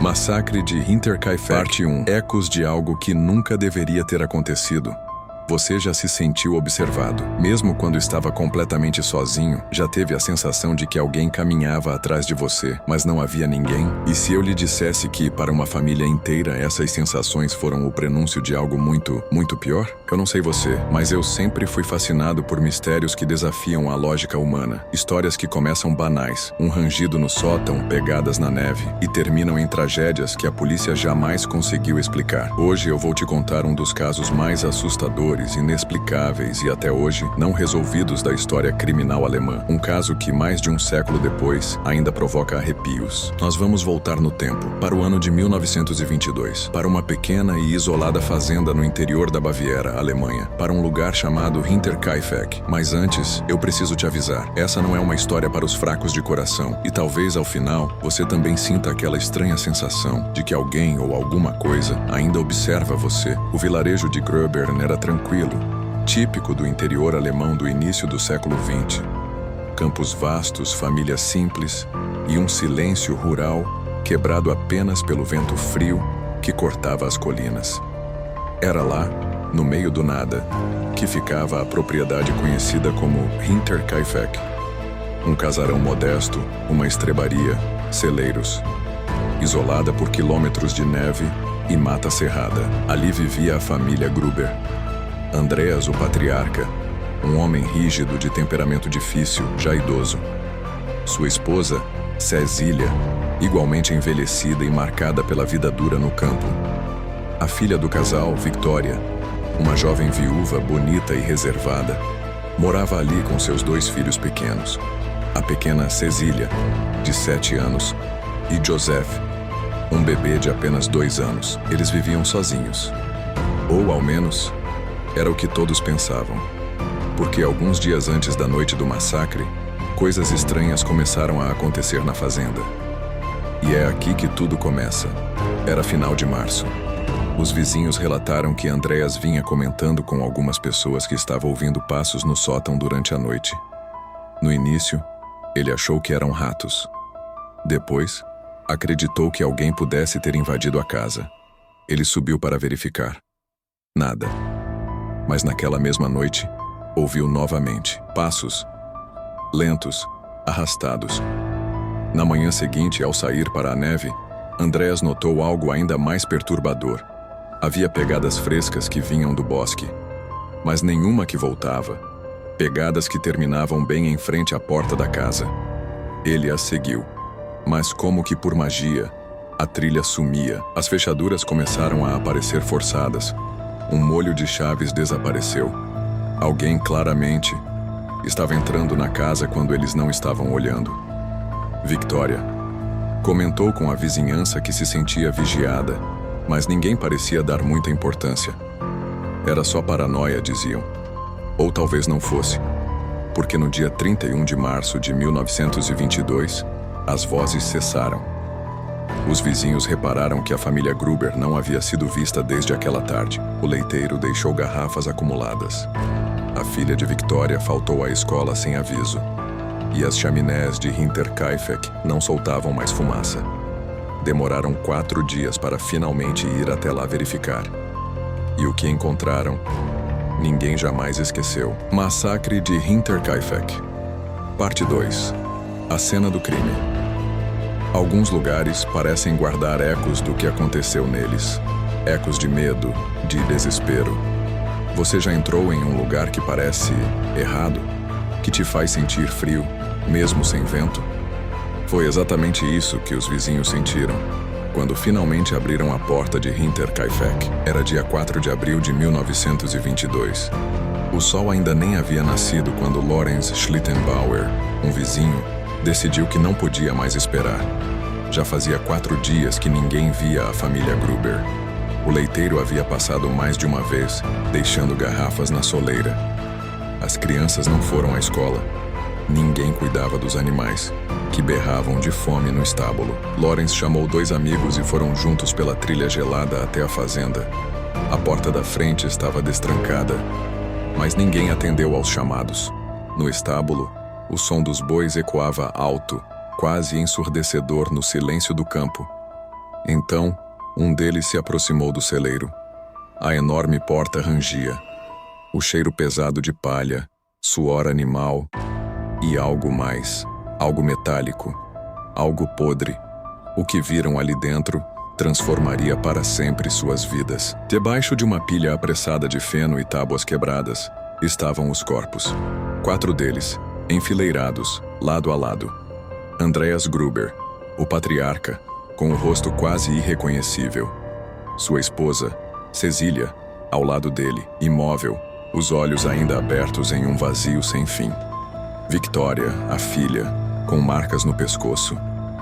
Massacre de Hinterkaifeck, Parte 1. Ecos de algo que nunca deveria ter acontecido. Você já se sentiu observado. Mesmo quando estava completamente sozinho, já teve a sensação de que alguém caminhava atrás de você, mas não havia ninguém? E se eu lhe dissesse que, para uma família inteira, essas sensações foram o prenúncio de algo muito pior? Eu não sei você, mas eu sempre fui fascinado por mistérios que desafiam a lógica humana. Histórias que começam banais, um rangido no sótão, pegadas na neve, e terminam em tragédias que a polícia jamais conseguiu explicar. Hoje eu vou te contar um dos casos mais assustadores, inexplicáveis e até hoje não resolvidos da história criminal alemã. Um caso que, mais de um século depois, ainda provoca arrepios. Nós vamos voltar no tempo, para o ano de 1922, para uma pequena e isolada fazenda no interior da Baviera, Alemanha, para um lugar chamado Hinterkaifeck. Mas antes, eu preciso te avisar, essa não é uma história para os fracos de coração, e talvez ao final, você também sinta aquela estranha sensação de que alguém ou alguma coisa ainda observa você. O vilarejo de Gröbern era tranquilo, típico do interior alemão do início do século XX. Campos vastos, famílias simples e um silêncio rural quebrado apenas pelo vento frio que cortava as colinas. Era lá, no meio do nada, que ficava a propriedade conhecida como Hinterkaifeck. Um casarão modesto, uma estrebaria, celeiros. Isolada por quilômetros de neve e mata cerrada, ali vivia a família Gruber. Andreas, o patriarca, um homem rígido de temperamento difícil, já idoso. Sua esposa, Cecília, igualmente envelhecida e marcada pela vida dura no campo. A filha do casal, Victoria, uma jovem viúva bonita e reservada, morava ali com seus 2 filhos pequenos. A pequena Cecília, de 7 anos, e Joseph, um bebê de apenas 2 anos. Eles viviam sozinhos. Ou, ao menos, era o que todos pensavam, porque alguns dias antes da noite do massacre, coisas estranhas começaram a acontecer na fazenda. E é aqui que tudo começa. Era final de março. Os vizinhos relataram que Andreas vinha comentando com algumas pessoas que estavam ouvindo passos no sótão durante a noite. No início, ele achou que eram ratos. Depois, acreditou que alguém pudesse ter invadido a casa. Ele subiu para verificar. Nada. Mas naquela mesma noite, ouviu novamente passos, lentos, arrastados. Na manhã seguinte, ao sair para a neve, Andreas notou algo ainda mais perturbador. Havia pegadas frescas que vinham do bosque, mas nenhuma que voltava. Pegadas que terminavam bem em frente à porta da casa. Ele as seguiu, mas como que por magia, a trilha sumia. As fechaduras começaram a aparecer forçadas. Um molho de chaves desapareceu. Alguém, claramente, estava entrando na casa quando eles não estavam olhando. Victoria comentou com a vizinhança que se sentia vigiada, mas ninguém parecia dar muita importância. Era só paranoia, diziam. Ou talvez não fosse, porque no dia 31 de março de 1922, as vozes cessaram. Os vizinhos repararam que a família Gruber não havia sido vista desde aquela tarde. O leiteiro deixou garrafas acumuladas. A filha de Victoria faltou à escola sem aviso. E as chaminés de Hinterkaifeck não soltavam mais fumaça. Demoraram 4 dias para finalmente ir até lá verificar. E o que encontraram, ninguém jamais esqueceu. Massacre de Hinterkaifeck. Parte 2. A cena do crime. Alguns lugares parecem guardar ecos do que aconteceu neles. Ecos de medo, de desespero. Você já entrou em um lugar que parece errado? Que te faz sentir frio, mesmo sem vento? Foi exatamente isso que os vizinhos sentiram, quando finalmente abriram a porta de Hinterkaifeck. Era dia 4 de abril de 1922. O sol ainda nem havia nascido quando Lorenz Schlittenbauer, um vizinho, decidiu que não podia mais esperar. Já fazia 4 dias que ninguém via a família Gruber. O leiteiro havia passado mais de uma vez, deixando garrafas na soleira. As crianças não foram à escola. Ninguém cuidava dos animais, que berravam de fome no estábulo. Lorenz chamou 2 amigos e foram juntos pela trilha gelada até a fazenda. A porta da frente estava destrancada, mas ninguém atendeu aos chamados. No estábulo, o som dos bois ecoava alto, quase ensurdecedor no silêncio do campo. Então, um deles se aproximou do celeiro. A enorme porta rangia. O cheiro pesado de palha, suor animal e algo mais, algo metálico, algo podre. O que viram ali dentro transformaria para sempre suas vidas. Debaixo de uma pilha apressada de feno e tábuas quebradas, estavam os corpos. 4 deles, enfileirados, lado a lado. Andreas Gruber, o patriarca, com o rosto quase irreconhecível. Sua esposa, Cecília, ao lado dele, imóvel, os olhos ainda abertos em um vazio sem fim. Victoria, a filha, com marcas no pescoço,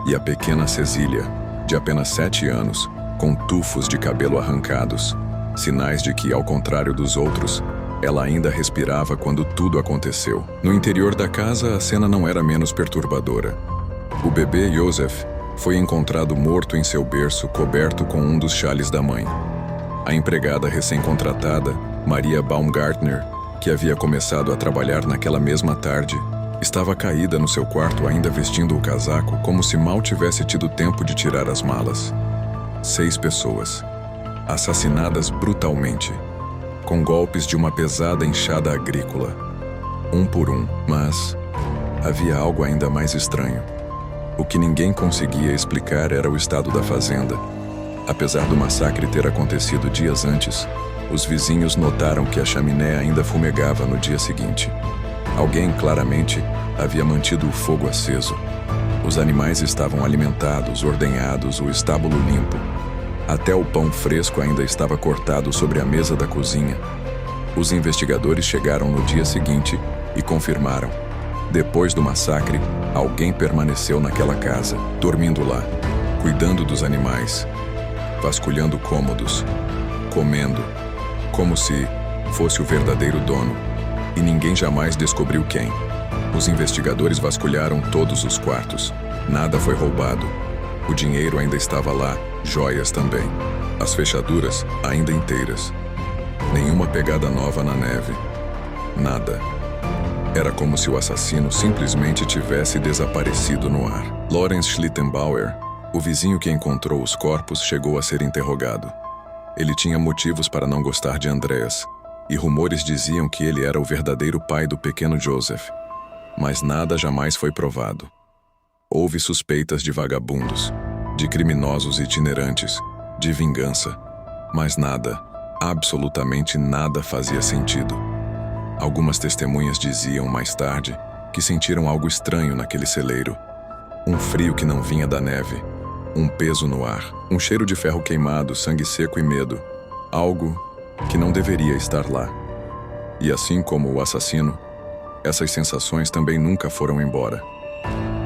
e a pequena Cecília, de apenas 7 anos, com tufos de cabelo arrancados, sinais de que, ao contrário dos outros, ela ainda respirava quando tudo aconteceu. No interior da casa, a cena não era menos perturbadora. O bebê Joseph foi encontrado morto em seu berço, coberto com um dos xales da mãe. A empregada recém-contratada, Maria Baumgartner, que havia começado a trabalhar naquela mesma tarde, estava caída no seu quarto ainda vestindo o casaco como se mal tivesse tido tempo de tirar as malas. 6 pessoas, assassinadas brutalmente, com golpes de uma pesada enxada agrícola, um por um. Mas havia algo ainda mais estranho. O que ninguém conseguia explicar era o estado da fazenda. Apesar do massacre ter acontecido dias antes, os vizinhos notaram que a chaminé ainda fumegava no dia seguinte. Alguém, claramente, havia mantido o fogo aceso. Os animais estavam alimentados, ordenhados, o estábulo limpo. Até o pão fresco ainda estava cortado sobre a mesa da cozinha. Os investigadores chegaram no dia seguinte e confirmaram. Depois do massacre, alguém permaneceu naquela casa, dormindo lá, cuidando dos animais, vasculhando cômodos, comendo, como se fosse o verdadeiro dono. E ninguém jamais descobriu quem. Os investigadores vasculharam todos os quartos. Nada foi roubado. O dinheiro ainda estava lá, joias também. As fechaduras ainda inteiras. Nenhuma pegada nova na neve. Nada. Era como se o assassino simplesmente tivesse desaparecido no ar. Lorenz Schlittenbauer, o vizinho que encontrou os corpos, chegou a ser interrogado. Ele tinha motivos para não gostar de Andreas, e rumores diziam que ele era o verdadeiro pai do pequeno Joseph. Mas nada jamais foi provado. Houve suspeitas de vagabundos, de criminosos itinerantes, de vingança, mas nada, absolutamente nada fazia sentido. Algumas testemunhas diziam mais tarde que sentiram algo estranho naquele celeiro. Um frio que não vinha da neve, um peso no ar, um cheiro de ferro queimado, sangue seco e medo. Algo que não deveria estar lá. E assim como o assassino, essas sensações também nunca foram embora.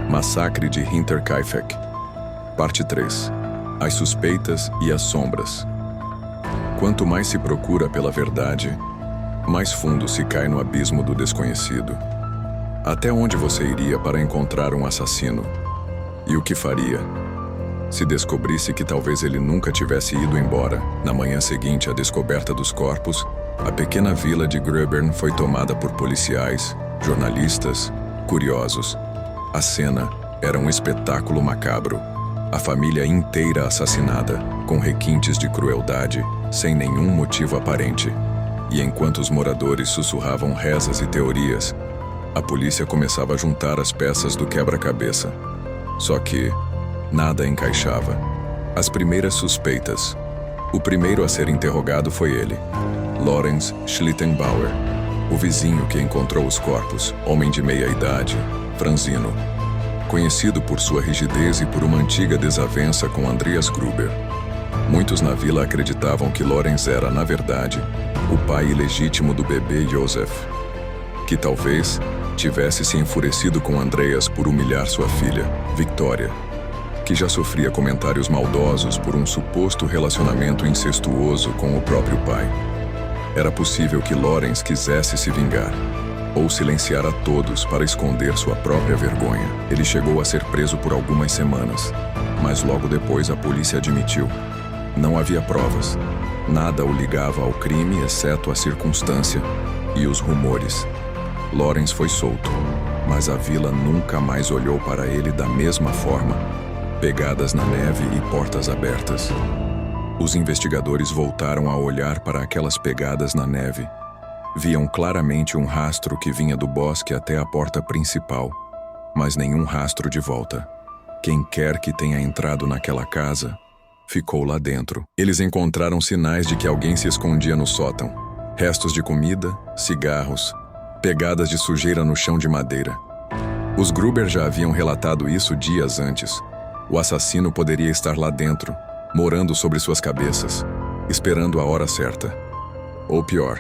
Massacre de Hinterkaifeck. Parte 3. As suspeitas e as sombras. Quanto mais se procura pela verdade, mais fundo se cai no abismo do desconhecido. Até onde você iria para encontrar um assassino? E o que faria? Se descobrisse que talvez ele nunca tivesse ido embora, na manhã seguinte à descoberta dos corpos, a pequena vila de Gröbern foi tomada por policiais, jornalistas, curiosos. A cena era um espetáculo macabro. A família inteira assassinada, com requintes de crueldade, sem nenhum motivo aparente. E enquanto os moradores sussurravam rezas e teorias, a polícia começava a juntar as peças do quebra-cabeça. Só que nada encaixava. As primeiras suspeitas. O primeiro a ser interrogado foi ele, Lorenz Schlittenbauer, o vizinho que encontrou os corpos, homem de meia-idade, franzino, conhecido por sua rigidez e por uma antiga desavença com Andreas Gruber. Muitos na vila acreditavam que Lorenz era, na verdade, o pai ilegítimo do bebê Joseph, que talvez tivesse se enfurecido com Andreas por humilhar sua filha, Victoria, que já sofria comentários maldosos por um suposto relacionamento incestuoso com o próprio pai. Era possível que Lorenz quisesse se vingar, ou silenciar a todos para esconder sua própria vergonha. Ele chegou a ser preso por algumas semanas, mas logo depois a polícia admitiu. Não havia provas. Nada o ligava ao crime, exceto a circunstância e os rumores. Lorenz foi solto, mas a vila nunca mais olhou para ele da mesma forma pegadas na neve e portas abertas. Os investigadores voltaram a olhar para aquelas pegadas na neve. Viam claramente um rastro que vinha do bosque até a porta principal, mas nenhum rastro de volta. Quem quer que tenha entrado naquela casa, ficou lá dentro. Eles encontraram sinais de que alguém se escondia no sótão. Restos de comida, cigarros, pegadas de sujeira no chão de madeira. Os Gruber já haviam relatado isso dias antes. O assassino poderia estar lá dentro, morando sobre suas cabeças, esperando a hora certa. Ou pior,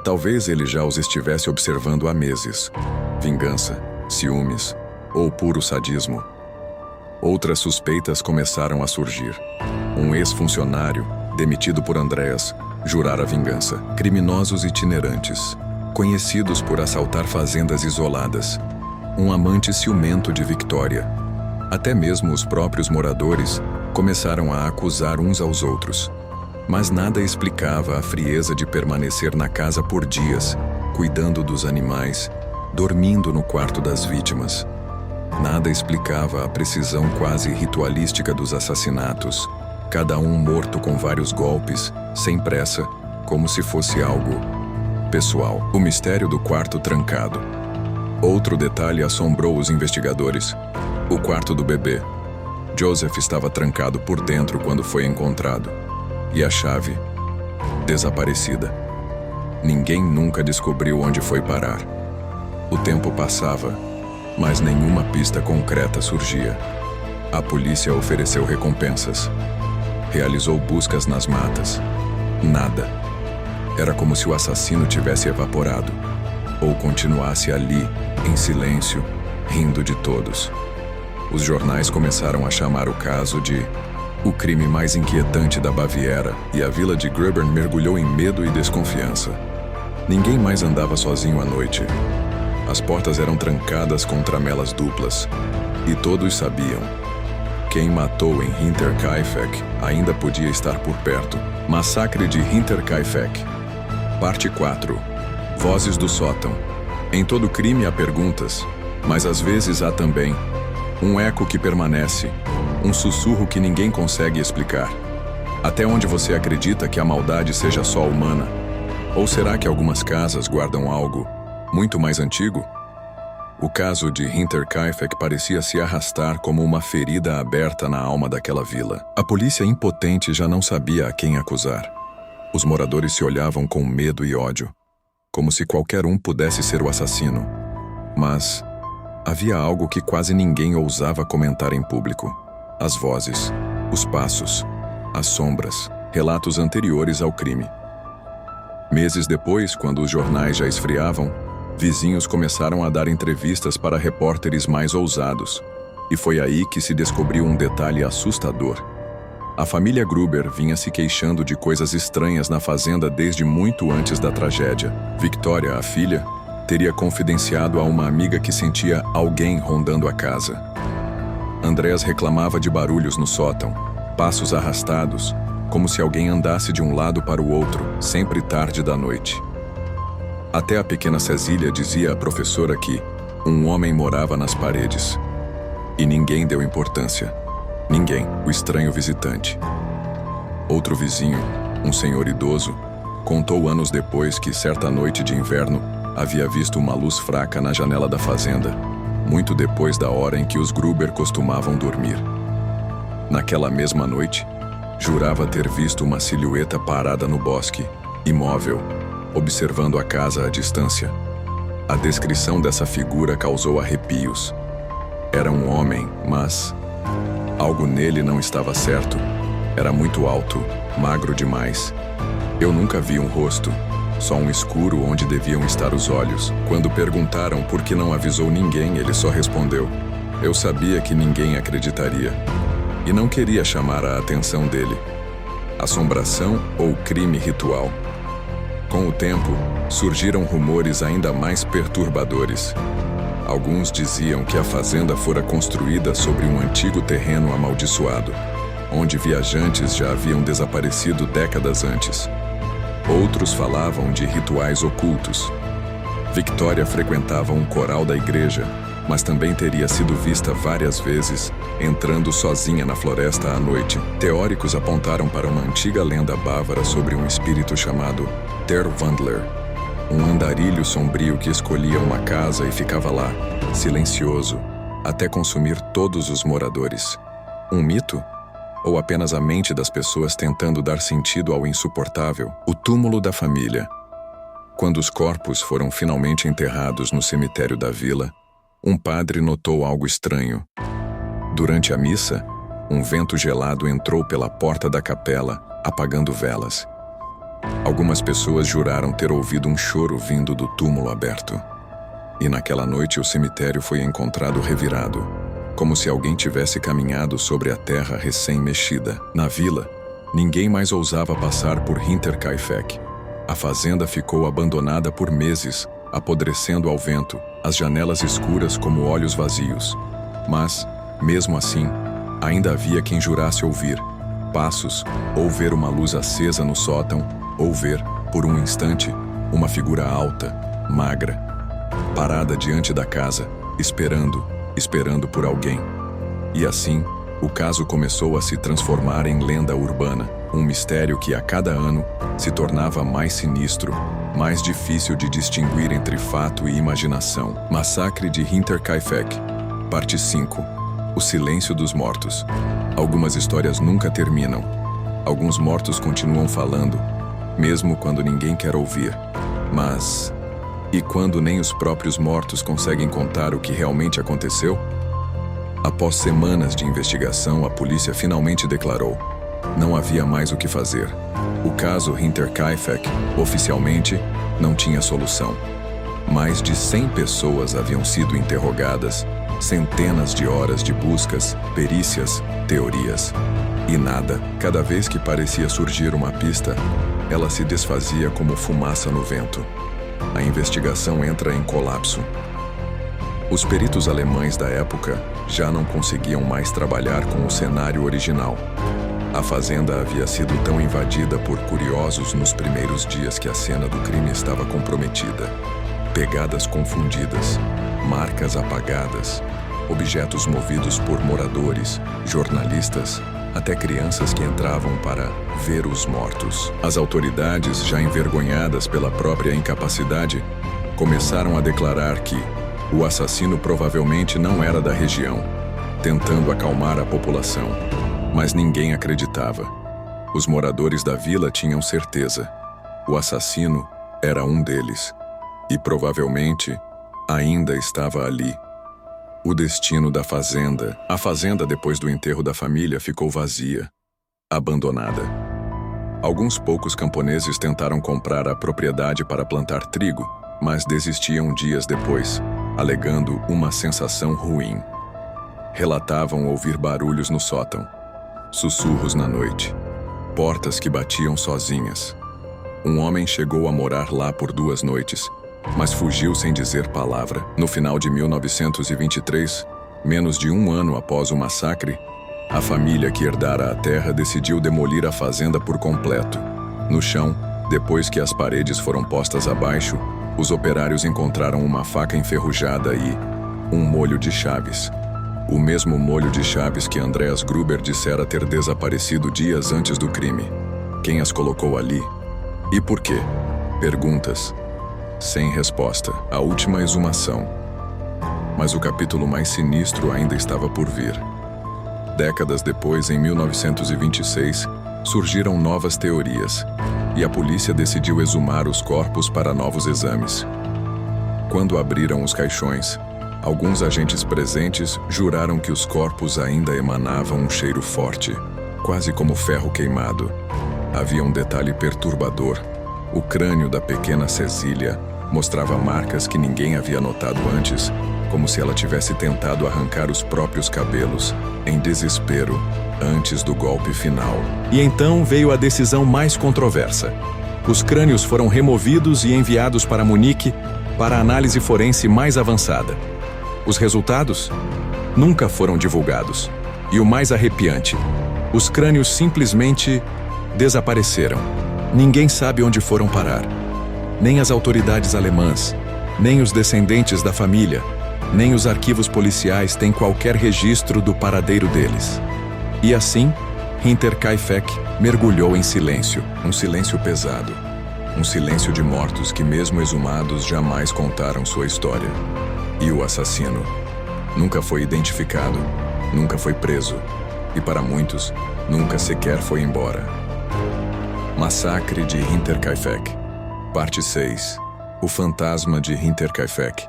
talvez ele já os estivesse observando há meses. Vingança, ciúmes ou puro sadismo. Outras suspeitas começaram a surgir. Um ex-funcionário, demitido por Andreas, jurara vingança. Criminosos itinerantes, conhecidos por assaltar fazendas isoladas. Um amante ciumento de Victoria. Até mesmo os próprios moradores começaram a acusar uns aos outros. Mas nada explicava a frieza de permanecer na casa por dias, cuidando dos animais, dormindo no quarto das vítimas. Nada explicava a precisão quase ritualística dos assassinatos, cada um morto com vários golpes, sem pressa, como se fosse algo pessoal. O mistério do quarto trancado. Outro detalhe assombrou os investigadores. O quarto do bebê. Joseph estava trancado por dentro quando foi encontrado. E a chave? Desaparecida. Ninguém nunca descobriu onde foi parar. O tempo passava, mas nenhuma pista concreta surgia. A polícia ofereceu recompensas. Realizou buscas nas matas. Nada. Era como se o assassino tivesse evaporado. Ou continuasse ali, em silêncio, rindo de todos. Os jornais começaram a chamar o caso de o crime mais inquietante da Baviera, e a vila de Gruber mergulhou em medo e desconfiança. Ninguém mais andava sozinho à noite. As portas eram trancadas com tramelas duplas, e todos sabiam. Quem matou em Hinterkaifeck ainda podia estar por perto. Massacre de Hinterkaifeck. Parte 4. Vozes do sótão. Em todo crime há perguntas, mas às vezes há também um eco que permanece, um sussurro que ninguém consegue explicar. Até onde você acredita que a maldade seja só humana? Ou será que algumas casas guardam algo muito mais antigo? O caso de Hinterkaifeck parecia se arrastar como uma ferida aberta na alma daquela vila. A polícia impotente já não sabia a quem acusar. Os moradores se olhavam com medo e ódio, como se qualquer um pudesse ser o assassino. Mas havia algo que quase ninguém ousava comentar em público. As vozes, os passos, as sombras, relatos anteriores ao crime. Meses depois, quando os jornais já esfriavam, vizinhos começaram a dar entrevistas para repórteres mais ousados. E foi aí que se descobriu um detalhe assustador. A família Gruber vinha se queixando de coisas estranhas na fazenda desde muito antes da tragédia. Victoria, a filha, teria confidenciado a uma amiga que sentia alguém rondando a casa. Andreas reclamava de barulhos no sótão, passos arrastados, como se alguém andasse de um lado para o outro, sempre tarde da noite. Até a pequena Cecília dizia à professora que um homem morava nas paredes. E ninguém deu importância. Ninguém, o estranho visitante. Outro vizinho, um senhor idoso, contou anos depois que, certa noite de inverno, havia visto uma luz fraca na janela da fazenda, muito depois da hora em que os Gruber costumavam dormir. Naquela mesma noite, jurava ter visto uma silhueta parada no bosque, imóvel, observando a casa à distância. A descrição dessa figura causou arrepios. Era um homem, mas algo nele não estava certo. Era muito alto, magro demais. Eu nunca vi um rosto, só um escuro onde deviam estar os olhos. Quando perguntaram por que não avisou ninguém, ele só respondeu: eu sabia que ninguém acreditaria. E não queria chamar a atenção dele. Assombração ou crime ritual? Com o tempo, surgiram rumores ainda mais perturbadores. Alguns diziam que a fazenda fora construída sobre um antigo terreno amaldiçoado, onde viajantes já haviam desaparecido décadas antes. Outros falavam de rituais ocultos. Victoria frequentava um coral da igreja, mas também teria sido vista várias vezes entrando sozinha na floresta à noite. Teóricos apontaram para uma antiga lenda bávara sobre um espírito chamado Der Wandler, um andarilho sombrio que escolhia uma casa e ficava lá, silencioso, até consumir todos os moradores. Um mito? Ou apenas a mente das pessoas tentando dar sentido ao insuportável? O túmulo da família. Quando os corpos foram finalmente enterrados no cemitério da vila, um padre notou algo estranho. Durante a missa, um vento gelado entrou pela porta da capela, apagando velas. Algumas pessoas juraram ter ouvido um choro vindo do túmulo aberto. E naquela noite o cemitério foi encontrado revirado, como se alguém tivesse caminhado sobre a terra recém-mexida. Na vila, ninguém mais ousava passar por Hinterkaifeck. A fazenda ficou abandonada por meses, apodrecendo ao vento, as janelas escuras como olhos vazios. Mas, mesmo assim, ainda havia quem jurasse ouvir passos, ou ver uma luz acesa no sótão, ou ver, por um instante, uma figura alta, magra, parada diante da casa, esperando por alguém. E assim, o caso começou a se transformar em lenda urbana, um mistério que a cada ano se tornava mais sinistro, mais difícil de distinguir entre fato e imaginação. Massacre de Hinterkaifeck, parte 5. O silêncio dos mortos. Algumas histórias nunca terminam. Alguns mortos continuam falando, mesmo quando ninguém quer ouvir. Mas... e quando nem os próprios mortos conseguem contar o que realmente aconteceu? Após semanas de investigação, a polícia finalmente declarou: não havia mais o que fazer. O caso Hinterkaifeck, oficialmente, não tinha solução. Mais de 100 pessoas haviam sido interrogadas, centenas de horas de buscas, perícias, teorias. E nada. Cada vez que parecia surgir uma pista, ela se desfazia como fumaça no vento. A investigação entra em colapso. Os peritos alemães da época já não conseguiam mais trabalhar com o cenário original. A fazenda havia sido tão invadida por curiosos nos primeiros dias que a cena do crime estava comprometida. Pegadas confundidas, marcas apagadas, objetos movidos por moradores, jornalistas, até crianças que entravam para ver os mortos. As autoridades, já envergonhadas pela própria incapacidade, começaram a declarar que o assassino provavelmente não era da região, tentando acalmar a população. Mas ninguém acreditava. Os moradores da vila tinham certeza. O assassino era um deles. E provavelmente ainda estava ali. O destino da fazenda. A fazenda, depois do enterro da família, ficou vazia, abandonada. Alguns poucos camponeses tentaram comprar a propriedade para plantar trigo, mas desistiam dias depois, alegando uma sensação ruim. Relatavam ouvir barulhos no sótão, sussurros na noite, portas que batiam sozinhas. Um homem chegou a morar lá por 2 noites, mas fugiu sem dizer palavra. No final de 1923, menos de 1 ano após o massacre, a família que herdara a terra decidiu demolir a fazenda por completo. No chão, depois que as paredes foram postas abaixo, os operários encontraram uma faca enferrujada e um molho de chaves. O mesmo molho de chaves que Andreas Gruber dissera ter desaparecido dias antes do crime. Quem as colocou ali? E por quê? Perguntas. Sem resposta. A última exumação. Mas o capítulo mais sinistro ainda estava por vir. Décadas depois, em 1926, surgiram novas teorias, e a polícia decidiu exumar os corpos para novos exames. Quando abriram os caixões, alguns agentes presentes juraram que os corpos ainda emanavam um cheiro forte, quase como ferro queimado. Havia um detalhe perturbador. O crânio da pequena Cecília mostrava marcas que ninguém havia notado antes, como se ela tivesse tentado arrancar os próprios cabelos, em desespero, antes do golpe final. E então veio a decisão mais controversa. Os crânios foram removidos e enviados para Munique para a análise forense mais avançada. Os resultados nunca foram divulgados. E o mais arrepiante, os crânios simplesmente desapareceram. Ninguém sabe onde foram parar. Nem as autoridades alemãs, nem os descendentes da família, nem os arquivos policiais têm qualquer registro do paradeiro deles. E assim, Hinterkaifeck mergulhou em silêncio, um silêncio pesado, um silêncio de mortos que mesmo exumados jamais contaram sua história. E o assassino nunca foi identificado, nunca foi preso, e para muitos, nunca sequer foi embora. Massacre de Hinterkaifeck, parte 6. O fantasma de Hinterkaifeck.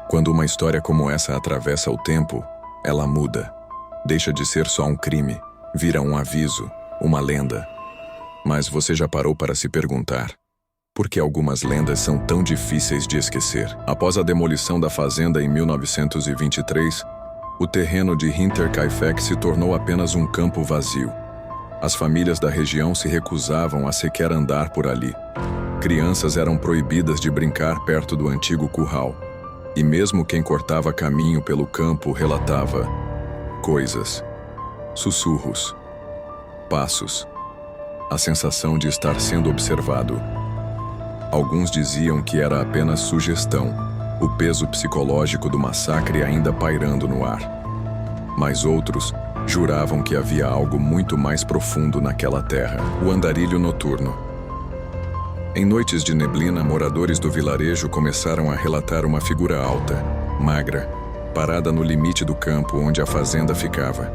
Quando uma história como essa atravessa o tempo, ela muda. Deixa de ser só um crime, vira um aviso, uma lenda. Mas você já parou para se perguntar: por que algumas lendas são tão difíceis de esquecer? Após a demolição da fazenda em 1923, o terreno de Hinterkaifeck se tornou apenas um campo vazio. As famílias da região se recusavam a sequer andar por ali. Crianças eram proibidas de brincar perto do antigo curral. E mesmo quem cortava caminho pelo campo relatava coisas, sussurros, passos, a sensação de estar sendo observado. Alguns diziam que era apenas sugestão, o peso psicológico do massacre ainda pairando no ar. Mas outros juravam que havia algo muito mais profundo naquela terra, o andarilho noturno. Em noites de neblina, moradores do vilarejo começaram a relatar uma figura alta, magra, parada no limite do campo onde a fazenda ficava.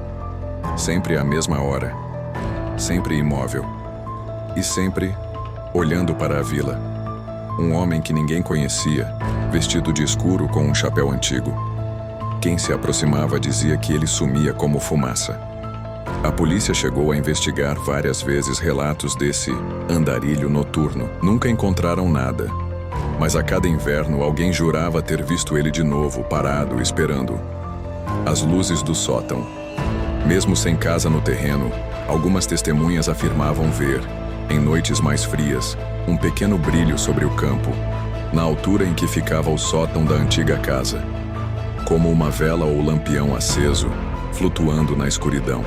Sempre à mesma hora, sempre imóvel, e sempre olhando para a vila. Um homem que ninguém conhecia, vestido de escuro com um chapéu antigo. Quem se aproximava dizia que ele sumia como fumaça. A polícia chegou a investigar várias vezes relatos desse andarilho noturno. Nunca encontraram nada, mas a cada inverno alguém jurava ter visto ele de novo, parado, esperando. As luzes do sótão. Mesmo sem casa no terreno, algumas testemunhas afirmavam ver, em noites mais frias, um pequeno brilho sobre o campo, na altura em que ficava o sótão da antiga casa, como uma vela ou lampião aceso, flutuando na escuridão.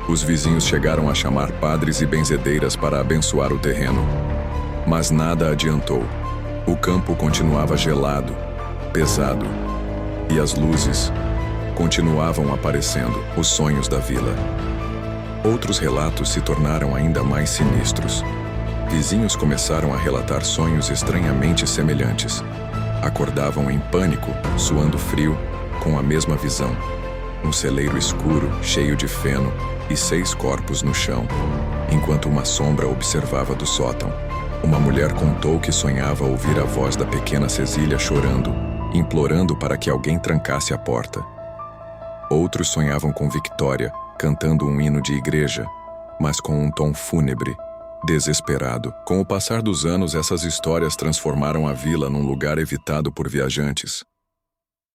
Os vizinhos chegaram a chamar padres e benzedeiras para abençoar o terreno. Mas nada adiantou. O campo continuava gelado, pesado. E as luzes continuavam aparecendo, os sonhos da vila. Outros relatos se tornaram ainda mais sinistros. Vizinhos começaram a relatar sonhos estranhamente semelhantes. Acordavam em pânico, suando frio, com a mesma visão. Um celeiro escuro, cheio de feno, e 6 corpos no chão, enquanto uma sombra observava do sótão. Uma mulher contou que sonhava ouvir a voz da pequena Cecília chorando, implorando para que alguém trancasse a porta. Outros sonhavam com Victoria, cantando um hino de igreja, mas com um tom fúnebre, desesperado. Com o passar dos anos, essas histórias transformaram a vila num lugar evitado por viajantes.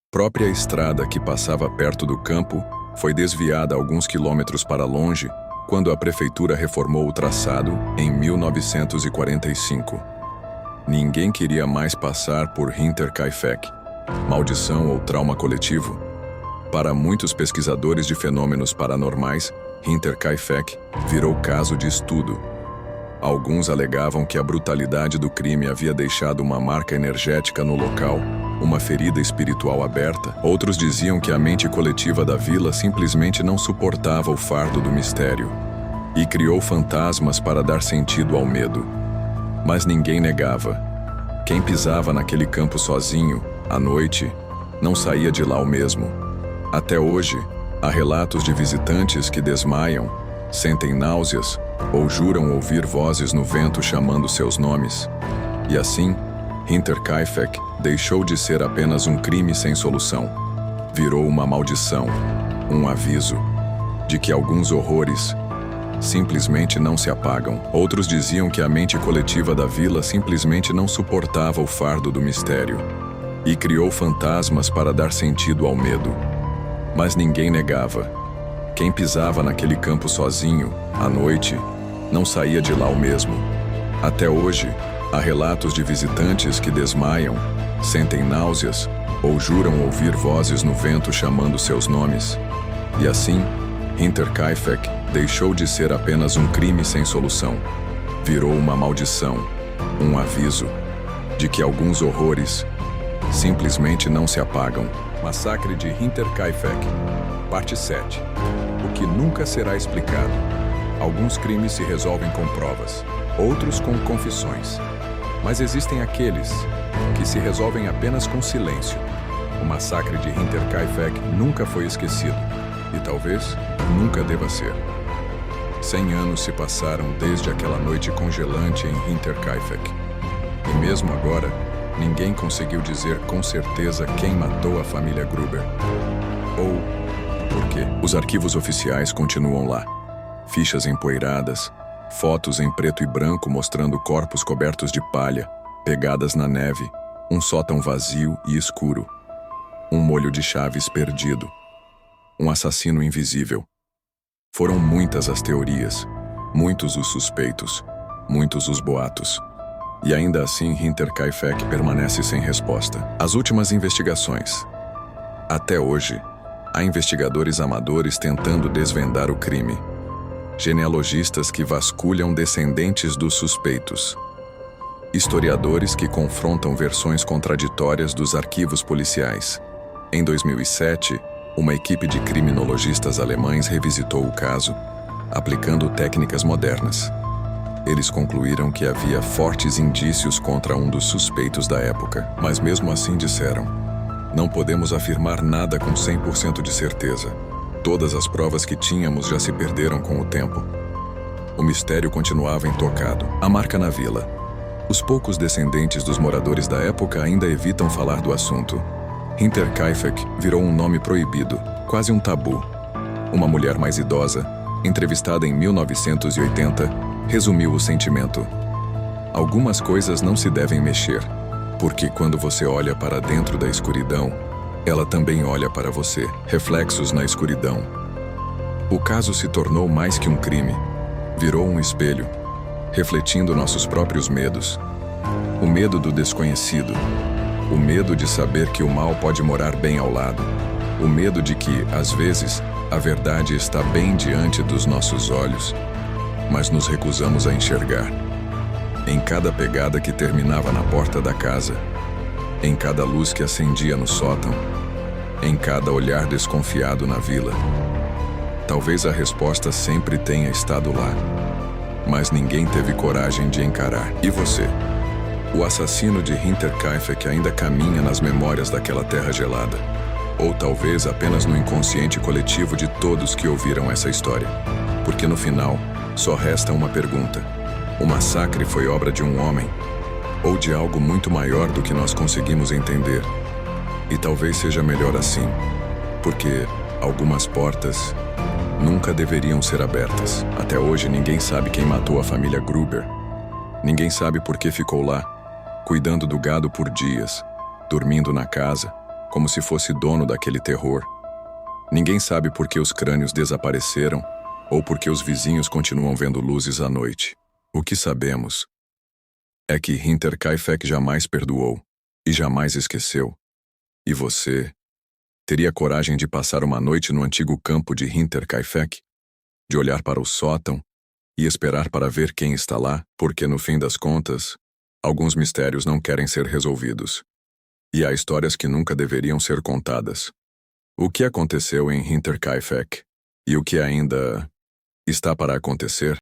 Própria estrada que passava perto do campo foi desviada alguns quilômetros para longe quando a prefeitura reformou o traçado em 1945. Ninguém queria mais passar por Hinterkaifeck. Maldição ou trauma coletivo? Para muitos pesquisadores de fenômenos paranormais, Hinterkaifeck virou caso de estudo. Alguns alegavam que a brutalidade do crime havia deixado uma marca energética no local, uma ferida espiritual aberta. Outros diziam que a mente coletiva da vila simplesmente não suportava o fardo do mistério e criou fantasmas para dar sentido ao medo. Mas ninguém negava. Quem pisava naquele campo sozinho, à noite, não saía de lá o mesmo. Até hoje, há relatos de visitantes que desmaiam, sentem náuseas ou juram ouvir vozes no vento chamando seus nomes. E assim, Hinterkaifeck deixou de ser apenas um crime sem solução. Virou uma maldição, um aviso de que alguns horrores simplesmente não se apagam. Outros diziam que a mente coletiva da vila simplesmente não suportava o fardo do mistério e criou fantasmas para dar sentido ao medo. Mas ninguém negava. Quem pisava naquele campo sozinho, à noite, não saía de lá o mesmo. Até hoje, há relatos de visitantes que desmaiam, sentem náuseas ou juram ouvir vozes no vento chamando seus nomes. E assim, Hinterkaifeck deixou de ser apenas um crime sem solução. Virou uma maldição, um aviso de que alguns horrores simplesmente não se apagam. Massacre de Hinterkaifeck, parte 7. O que nunca será explicado. Alguns crimes se resolvem com provas, outros com confissões. Mas existem aqueles que se resolvem apenas com silêncio. O massacre de Hinterkaifeck nunca foi esquecido, e talvez nunca deva ser. 100 anos se passaram desde aquela noite congelante em Hinterkaifeck. E mesmo agora, ninguém conseguiu dizer com certeza quem matou a família Gruber. Ou por quê. Os arquivos oficiais continuam lá. Fichas empoeiradas, fotos em preto e branco mostrando corpos cobertos de palha, pegadas na neve, um sótão vazio e escuro, um molho de chaves perdido, um assassino invisível. Foram muitas as teorias, muitos os suspeitos, muitos os boatos. E ainda assim Hinterkaifeck permanece sem resposta. As últimas investigações. Até hoje, há investigadores amadores tentando desvendar o crime. Genealogistas que vasculham descendentes dos suspeitos. Historiadores que confrontam versões contraditórias dos arquivos policiais. Em 2007, uma equipe de criminologistas alemães revisitou o caso, aplicando técnicas modernas. Eles concluíram que havia fortes indícios contra um dos suspeitos da época, mas mesmo assim disseram: não podemos afirmar nada com 100% de certeza. Todas as provas que tínhamos já se perderam com o tempo. O mistério continuava intocado. A marca na vila. Os poucos descendentes dos moradores da época ainda evitam falar do assunto. Hinterkaifeck virou um nome proibido, quase um tabu. Uma mulher mais idosa, entrevistada em 1980, resumiu o sentimento. Algumas coisas não se devem mexer, porque quando você olha para dentro da escuridão, ela também olha para você, reflexos na escuridão. O caso se tornou mais que um crime. Virou um espelho, refletindo nossos próprios medos. O medo do desconhecido. O medo de saber que o mal pode morar bem ao lado. O medo de que, às vezes, a verdade está bem diante dos nossos olhos, mas nos recusamos a enxergar. Em cada pegada que terminava na porta da casa, em cada luz que acendia no sótão, em cada olhar desconfiado na vila. Talvez a resposta sempre tenha estado lá, mas ninguém teve coragem de encarar. E você? O assassino de Hinterkaifeck ainda caminha nas memórias daquela terra gelada, ou talvez apenas no inconsciente coletivo de todos que ouviram essa história. Porque no final, só resta uma pergunta: o massacre foi obra de um homem, ou de algo muito maior do que nós conseguimos entender? E talvez seja melhor assim, porque algumas portas nunca deveriam ser abertas. Até hoje ninguém sabe quem matou a família Gruber. Ninguém sabe por que ficou lá, cuidando do gado por dias, dormindo na casa, como se fosse dono daquele terror. Ninguém sabe por que os crânios desapareceram, ou por que os vizinhos continuam vendo luzes à noite. O que sabemos é que Hinterkaifeck jamais perdoou e jamais esqueceu. E você teria coragem de passar uma noite no antigo campo de Hinterkaifeck? De olhar para o sótão e esperar para ver quem está lá? Porque no fim das contas, alguns mistérios não querem ser resolvidos. E há histórias que nunca deveriam ser contadas. O que aconteceu em Hinterkaifeck? E o que ainda está para acontecer?